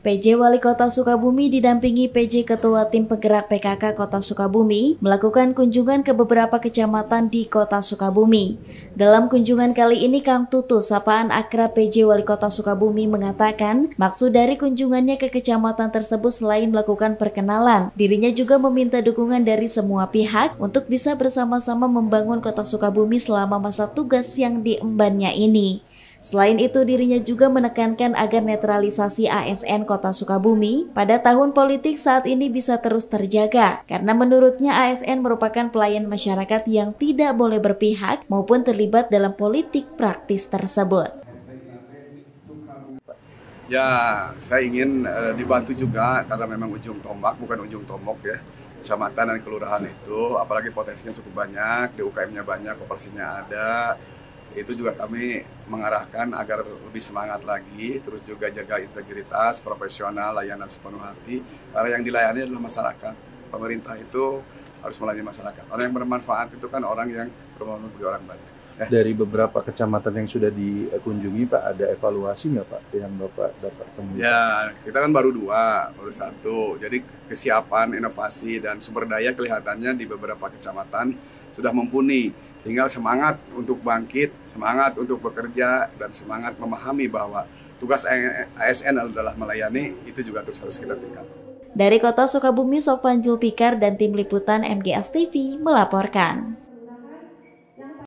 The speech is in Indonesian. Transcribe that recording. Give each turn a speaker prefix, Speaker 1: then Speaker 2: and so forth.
Speaker 1: PJ Wali Kota Sukabumi didampingi PJ Ketua Tim Penggerak PKK Kota Sukabumi melakukan kunjungan ke beberapa kecamatan di Kota Sukabumi. Dalam kunjungan kali ini, Kang Tutu, sapaan akrab PJ Wali Kota Sukabumi, mengatakan maksud dari kunjungannya ke kecamatan tersebut selain melakukan perkenalan, dirinya juga meminta dukungan dari semua pihak untuk bisa bersama-sama membangun Kota Sukabumi selama masa tugas yang diembannya ini. Selain itu, dirinya juga menekankan agar netralisasi ASN Kota Sukabumi pada tahun politik saat ini bisa terus terjaga, karena menurutnya ASN merupakan pelayan masyarakat yang tidak boleh berpihak maupun terlibat dalam politik praktis tersebut.
Speaker 2: Ya, saya ingin dibantu juga karena memang ujung tombak, bukan ujung tombok ya. Kecamatan dan kelurahan itu, apalagi potensinya cukup banyak, DUKM-nya banyak, koperasinya ada. Itu juga kami mengarahkan agar lebih semangat lagi, terus juga jaga integritas, profesional, layanan sepenuh hati, karena yang dilayani adalah masyarakat. Pemerintah itu harus melayani masyarakat. Orang yang bermanfaat itu kan orang yang bermanfaat bagi orang banyak.
Speaker 3: Dari beberapa kecamatan yang sudah dikunjungi, Pak, ada evaluasi nggak, Pak, yang Bapak dapat temui?
Speaker 2: Ya, kita kan baru satu. Jadi kesiapan, inovasi, dan sumber daya kelihatannya di beberapa kecamatan sudah mumpuni. Tinggal semangat untuk bangkit, semangat untuk bekerja, dan semangat memahami bahwa tugas ASN adalah melayani, itu juga terus harus kita tingkatkan.
Speaker 1: Dari Kota Sukabumi, Sofwan Julpikar dan tim liputan MGS TV melaporkan.